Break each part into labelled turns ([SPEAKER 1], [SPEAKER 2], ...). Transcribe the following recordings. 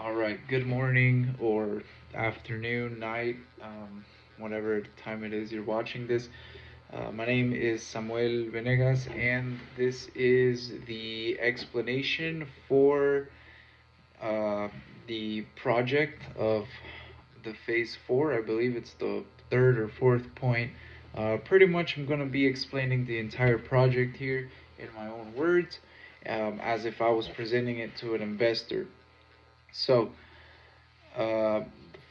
[SPEAKER 1] All right, good morning or afternoon, night, whatever time it is you're watching this. My name is Samuel Venegas, and this is the explanation for uh, the project of the phase four. I believe it's the third or fourth point. Pretty much, I'm going to be explaining the entire project here in my own words, as if I was presenting it to an investor. So, uh,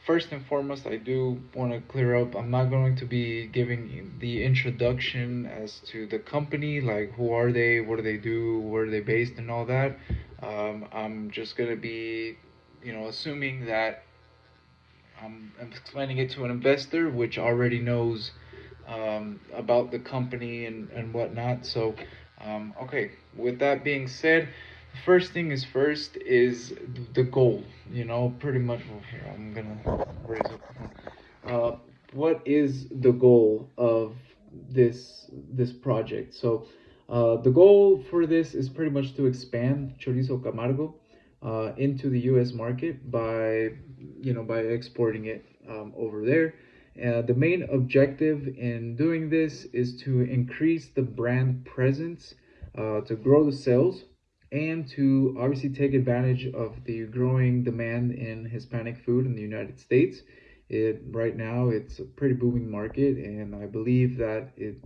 [SPEAKER 1] first and foremost, I do want to clear up. I'm not going to be giving the introduction as to the company, like who are they, what do they do, where are they based, and all that. I'm just going to be, assuming that I'm explaining it to an investor which already knows about the company and whatnot. So, okay, with that being said, the first thing is first is the goal. Pretty much. Well, here, I'm gonna raise up the phone. What is the goal of this project? So, the goal for this is pretty much to expand Chorizo Camargo into the U.S. market by exporting it over there. The main objective in doing this is to increase the brand presence, to grow the sales, and to obviously take advantage of the growing demand in Hispanic food in the United States. Right now it's a pretty booming market, and I believe that it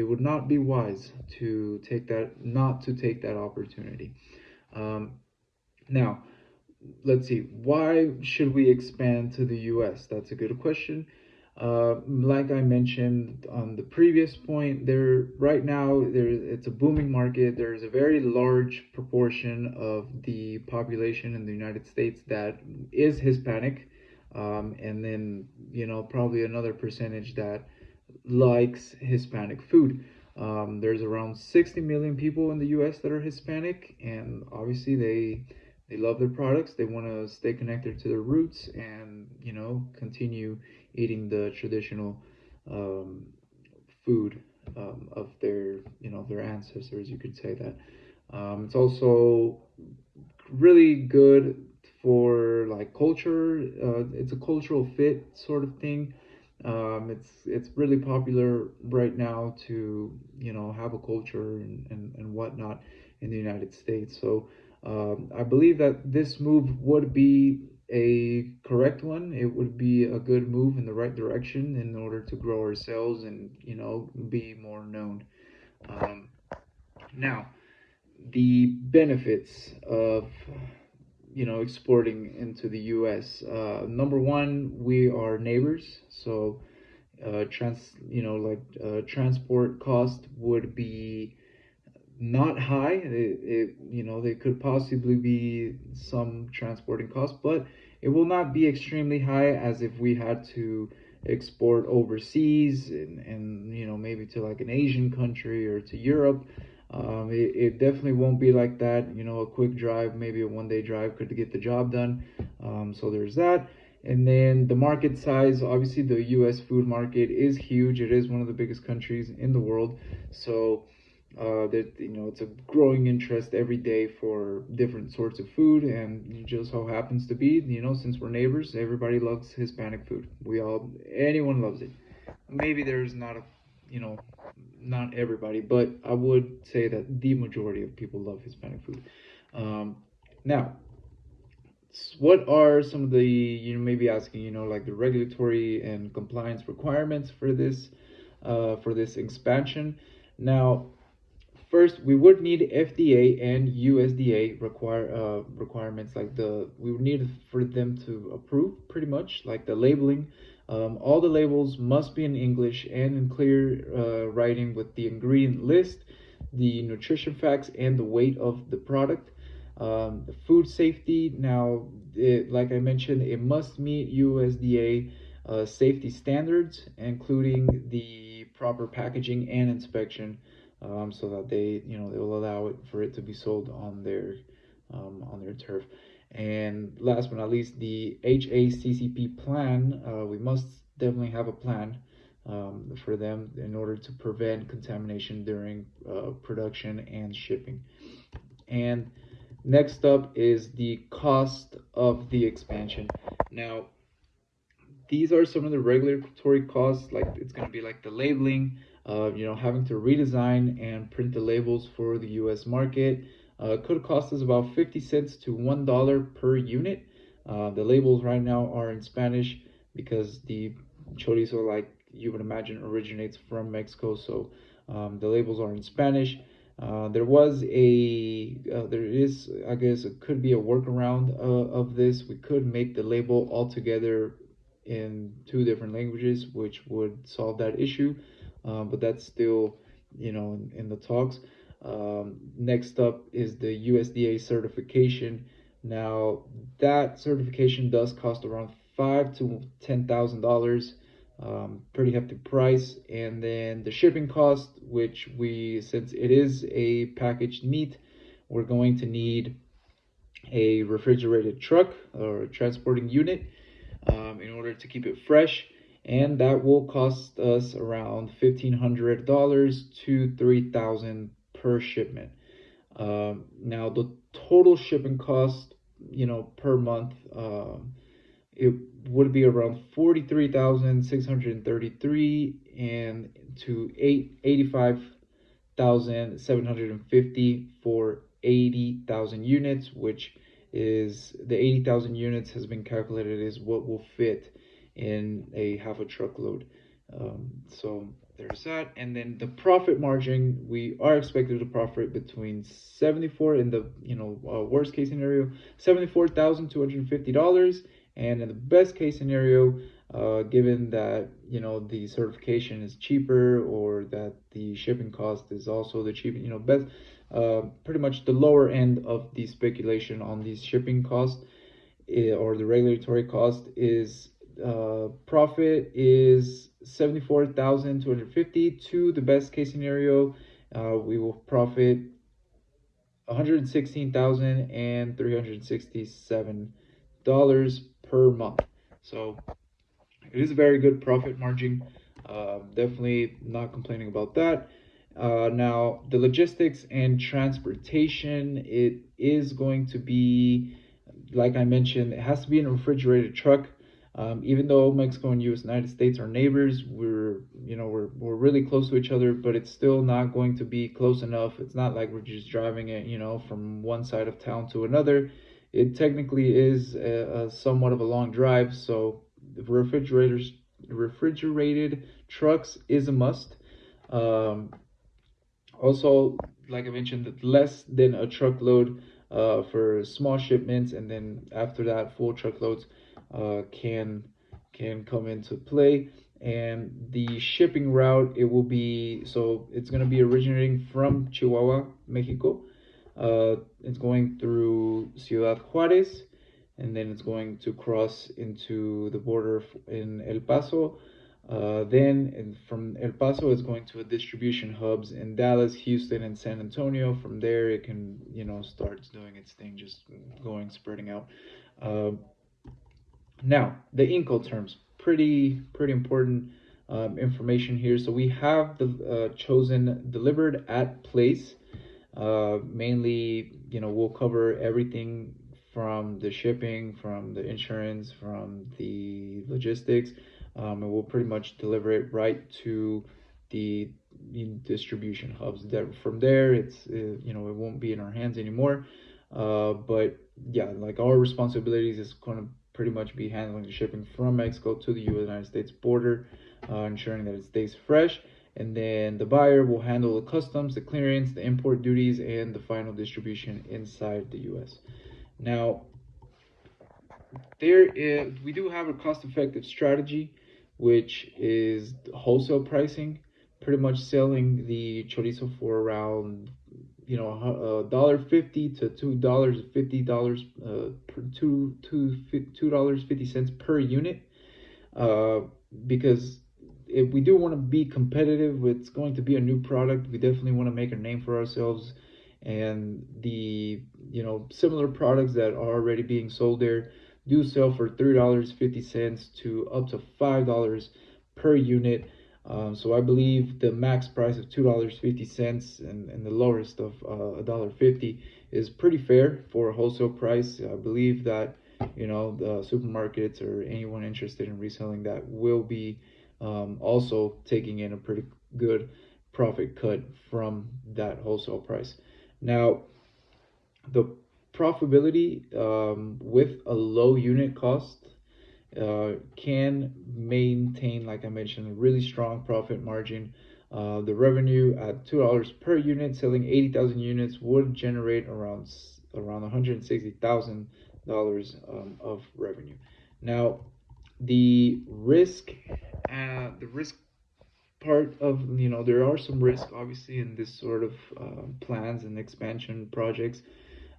[SPEAKER 1] would not be wise to take that not to take that opportunity. Um, Now, let's see. Why should we expand to the U.S.? That's a good question. Like I mentioned on the previous point, it's a booming market. There's a very large proportion of the population in the United States that is Hispanic, and then probably another percentage that likes Hispanic food. There's around 60 million people in the U.S. that are Hispanic, and obviously they love their products. They want to stay connected to their roots and continue eating the traditional um, food of their ancestors. You could say that. It's also really good for like culture. It's a cultural fit sort of thing. It's really popular right now to have a culture and whatnot in the United States. So I believe that this move would be a correct one. It would be a good move in the right direction in order to grow our sales and be more known. Um, Now, the benefits of exporting into the U.S. Number one, we are neighbors, so transport cost would be not high. There could possibly be some transporting costs, but it will not be extremely high as if we had to export overseas and maybe to like an Asian country or to Europe. It definitely won't be like that. A quick drive, maybe a 1 day drive could get the job done. So there's that. And then the market size, obviously the US food market is huge. It is one of the biggest countries in the world. So that it's a growing interest every day for different sorts of food, and it just so happens to be since we're neighbors, everybody loves Hispanic food. Anyone loves it. Maybe there's not a you know not everybody, but I would say that the majority of people love Hispanic food. um, Now, what are some of the maybe asking like the regulatory and compliance requirements for this expansion. Now, first, we would need FDA and USDA requirements, like we would need for them to approve pretty much like the labeling. All the labels must be in English and in clear writing with the ingredient list, the nutrition facts, and the weight of the product. The food safety, now, like I mentioned, it must meet USDA safety standards, including the proper packaging and inspection, so that they will allow it for it to be sold on their turf. And last but not least, the HACCP plan. We must definitely have a plan for them in order to prevent contamination during production and shipping. And Next up is the cost of the expansion. Now, these are some of the regulatory costs, like it's going to be like the labeling, having to redesign and print the labels for the US market. Could cost us about 50 cents to $1 per unit. The labels right now are in Spanish because the chorizo, like you would imagine, originates from Mexico. So the labels are in Spanish. There is, I guess, it could be a workaround of this. We could make the label altogether in two different languages, which would solve that issue. But that's still, in the talks. Next up is the USDA certification. Now, that certification does cost around $5,000 to $10,000. Pretty hefty price. And then the shipping cost, which since it is a packaged meat, we're going to need a refrigerated truck or transporting unit in order to keep it fresh, and that will cost us around $1,500 to $3,000 per shipment. Now the total shipping cost, per month, it would be around 43,633 and to 85,750 for 80,000 units, which is the 80,000 units has been calculated is what will fit in a half a truckload. So there's that. And then the profit margin, we are expected to profit between 74 in the worst case scenario, $74,250, and in the best case scenario, given that the certification is cheaper or that the shipping cost is also the cheap, best, pretty much the lower end of the speculation on these shipping costs, or the regulatory cost is profit is 74,250 to the best case scenario. We will profit $116,367 per month. So it is a very good profit margin. Definitely not complaining about that. Now, the logistics and transportation, it is going to be, like I mentioned, it has to be in a refrigerated truck. Even though Mexico and United States are neighbors, we're really close to each other, but it's still not going to be close enough. It's not like we're just driving it, from one side of town to another. It technically is a somewhat of a long drive, so the refrigerated trucks is a must. Um, Also, like I mentioned, less than a truckload for small shipments, and then after that, full truckloads can come into play. And the shipping route, it will be, so it's going to be originating from Chihuahua, Mexico. It's going through Ciudad Juarez, and then it's going to cross into the border in El Paso. Then from El Paso, it's going to a distribution hubs in Dallas, Houston, and San Antonio. From there, it can, start doing its thing, just going, spreading out. Uh, Now, the Incoterms, pretty important information here. So we have the chosen delivered at place. Mainly, we'll cover everything from the shipping, from the insurance, from the logistics, and we'll pretty much deliver it right to the distribution hubs. That from there, it won't be in our hands anymore. But yeah, like our responsibilities is going to pretty much be handling the shipping from Mexico to the United States border, ensuring that it stays fresh. And then the buyer will handle the customs, the clearance, the import duties, and the final distribution inside the US. Now, we do have a cost-effective strategy, which is wholesale pricing, pretty much selling the chorizo for around $1.50 to $2.50 per $2.50 per unit, because if we do want to be competitive, it's going to be a new product. We definitely want to make a name for ourselves, and the similar products that are already being sold there do sell for $3.50 to up to $5 per unit. So I believe the max price of $2.50 and the lowest of $1.50 is pretty fair for a wholesale price. I believe that the supermarkets or anyone interested in reselling that will be also taking in a pretty good profit cut from that wholesale price. Now, the profitability with a low unit cost can maintain, like I mentioned, a really strong profit margin. The revenue at $2 per unit, selling 80,000 units, would generate around $160,000 of revenue. Now, the risk part of, there are some risk obviously in this sort of plans and expansion projects.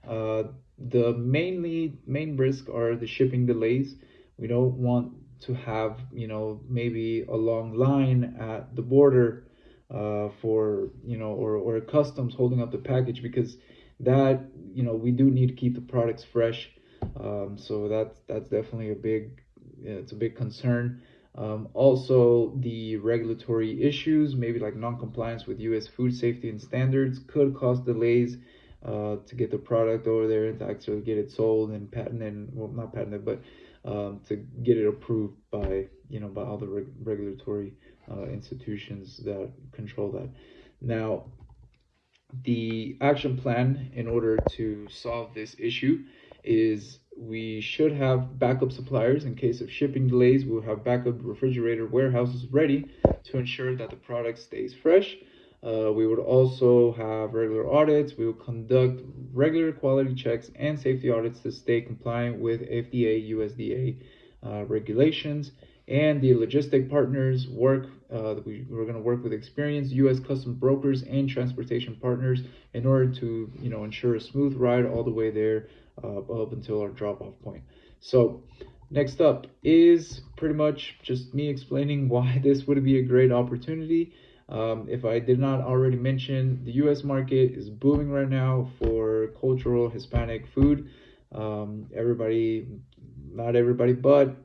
[SPEAKER 1] uh, the main risk are the shipping delays. We don't want to have, maybe a long line at the border for, or customs holding up the package, because that, we do need to keep the products fresh. So that's definitely it's a big concern. Also, the regulatory issues, maybe like non-compliance with U.S. food safety and standards, could cause delays to get the product over there and to actually get it sold and patented, well, not patented, but to get it approved by, by all the regulatory institutions that control that. Now, the action plan in order to solve this issue is we should have backup suppliers in case of shipping delays. We'll have backup refrigerator warehouses ready to ensure that the product stays fresh. We would also have regular audits. We will conduct regular quality checks and safety audits to stay compliant with FDA, USDA regulations. And the logistic partners we're going to work with experienced U.S. custom brokers and transportation partners in order to, ensure a smooth ride all the way there up until our drop-off point. So next up is pretty much just me explaining why this would be a great opportunity. If I did not already mention, the U.S. market is booming right now for cultural Hispanic food. Everybody, not everybody, but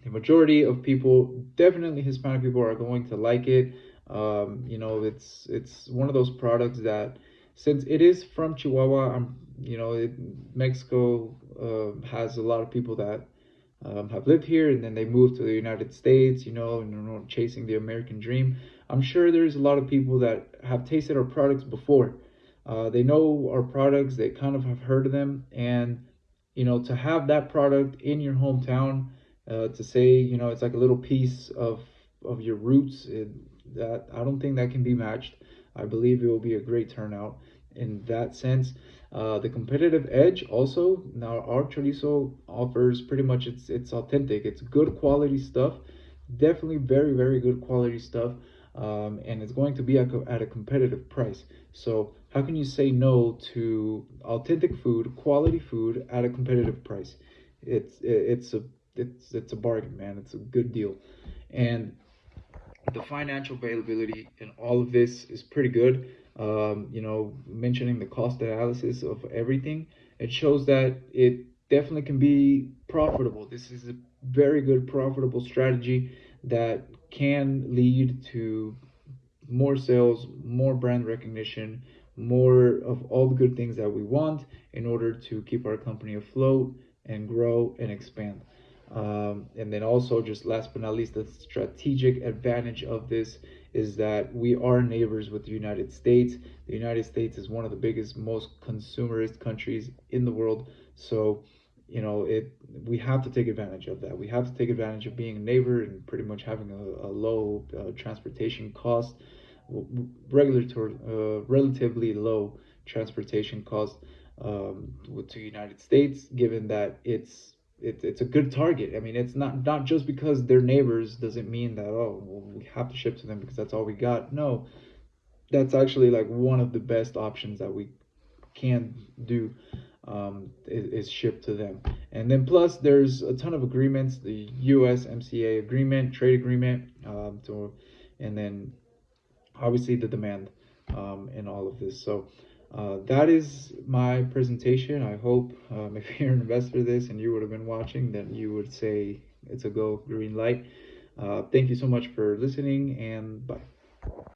[SPEAKER 1] the majority of people, definitely Hispanic people, are going to like it. It's one of those products that, since it is from Chihuahua, Mexico has a lot of people that have lived here and then they moved to the United States, and chasing the American dream. I'm sure there's a lot of people that have tasted our products before. They know our products, they kind of have heard of them, and to have that product in your hometown, to say, it's like a little piece of your roots, that I don't think that can be matched. I believe it will be a great turnout in that sense. The competitive edge also, now our chorizo offers pretty much, it's authentic, it's good quality stuff, definitely very, very good quality stuff. And it's going to be at a competitive price. So how can you say no to authentic food, quality food at a competitive price? It's a bargain, man. It's a good deal. And the financial availability in all of this is pretty good. Mentioning the cost analysis of everything, it shows that it definitely can be profitable. This is a very good profitable strategy that can lead to more sales, more brand recognition, more of all the good things that we want in order to keep our company afloat and grow and expand. And then also, just last but not least, the strategic advantage of this is that we are neighbors with the United States. The United States is one of the biggest, most consumerist countries in the world. So, we have to take advantage of that. We have to take advantage of being a neighbor and pretty much having a low transportation cost, relatively low transportation cost to the United States, given that it's a good target. I mean, it's not just because they're neighbors doesn't mean that, oh, well, we have to ship to them because that's all we got. No, that's actually like one of the best options that we can do, is ship to them. And then plus there's a ton of agreements, the USMCA agreement, trade agreement, and then obviously the demand in all of this. So that is my presentation. I hope if you're an investor in this and you would have been watching, then you would say it's a go, green light. Thank you so much for listening, and bye.